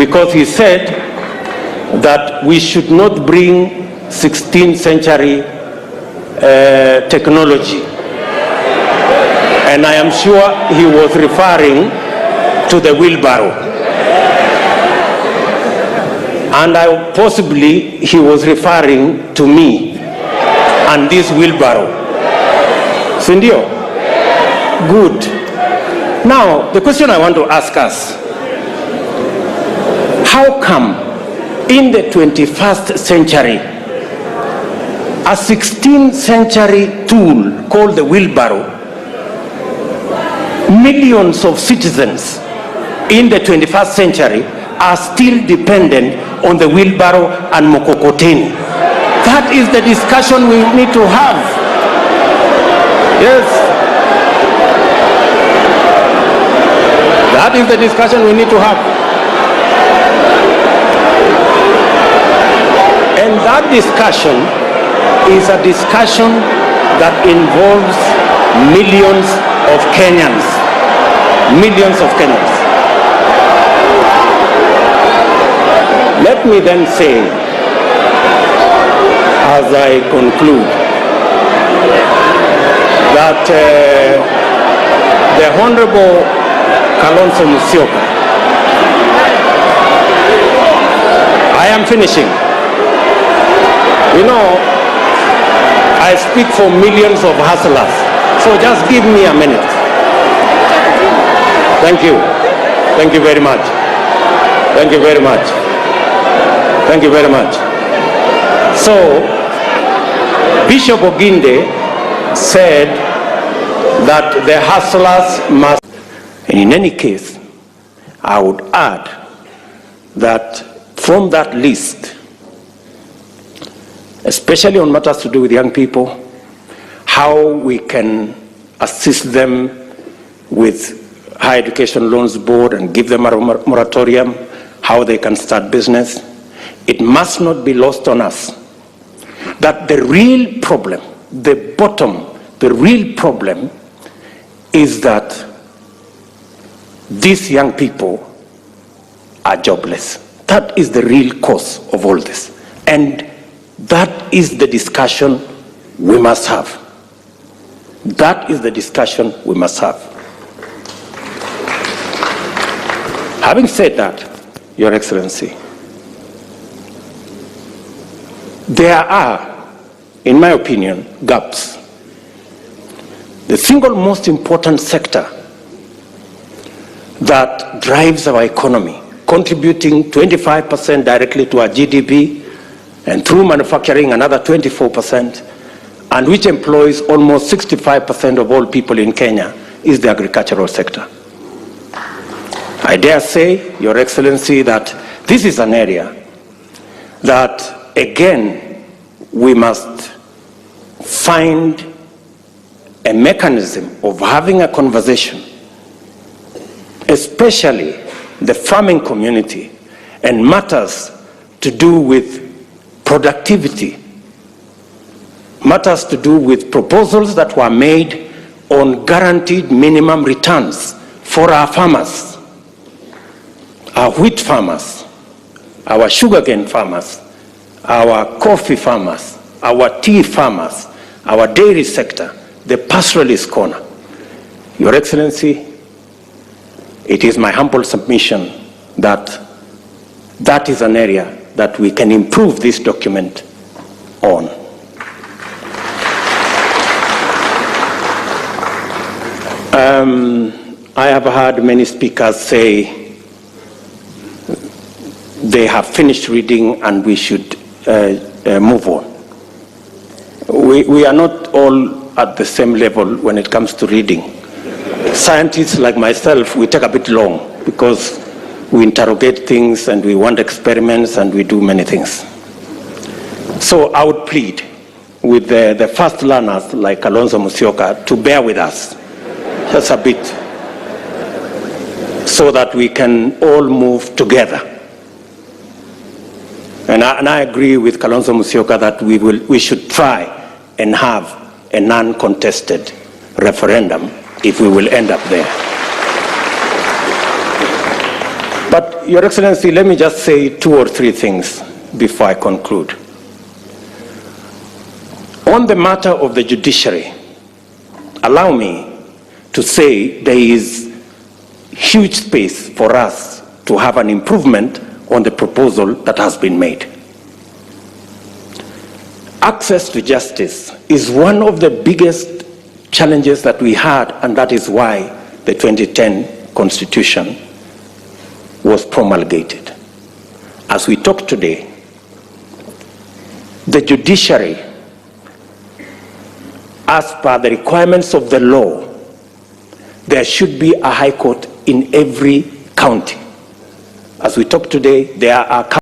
because he said that we should not bring 16th century technology. And I am sure he was referring to the wheelbarrow. And possibly he was referring to me and this wheelbarrow. Sindio? Good. Now, the question I want to ask us, how come in the 21st century, a 16th century tool called the wheelbarrow, millions of citizens in the 21st century are still dependent on the wheelbarrow and mokokoteni? That is the discussion we need to have. Yes. That is the discussion we need to have. And that discussion is a discussion that involves millions of Kenyans. Millions of Kenyans. Let me then say, as I conclude, that the Honorable Kalonzo Musyoka, I am finishing. You know, I speak for millions of hustlers, so just give me a minute. Thank you. Thank you very much. Thank you very much. Thank you very much. So, Bishop Oginde said that the hustlers must. In any case, I would add that from that list, especially on matters to do with young people, how we can assist them with Higher Education Loans Board and give them a moratorium, how they can start business. It must not be lost on us that the real problem, the real problem is that these young people are jobless. That is the real cause of all this. And that is the discussion we must have. That is the discussion we must have. Having said that, Your Excellency, there are, in my opinion, gaps. The single most important sector that drives our economy, contributing 25% directly to our GDP, and through manufacturing another 24%, and which employs almost 65% of all people in Kenya, is the agricultural sector. I dare say, Your Excellency, that this is an area that, again, we must find a mechanism of having a conversation, especially the farming community, and matters to do with productivity, matters to do with proposals that were made on guaranteed minimum returns for our farmers, our wheat farmers, our sugarcane farmers, our coffee farmers, our tea farmers, our dairy sector, the pastoralist corner. Your Excellency, it is my humble submission that that is an area that we can improve this document on. I have heard many speakers say they have finished reading and we should move on. We are not all at the same level when it comes to reading. Scientists like myself, we take a bit long because we interrogate things and we want experiments and we do many things. So I would plead with the first learners like Kalonzo Musyoka to bear with us just a bit so that we can all move together. And I agree with Kalonzo Musyoka that we should try and have a non-contested referendum if we will end up there. But Your Excellency, let me just say 2 or 3 things before I conclude. On the matter of the judiciary, allow me to say there is huge space for us to have an improvement on the proposal that has been made. Access to justice is one of the biggest challenges that we had, and that is why the 2010 Constitution was promulgated. As we talk today, the judiciary, as per the requirements of the law, there should be a high court in every county. As we talk today, there are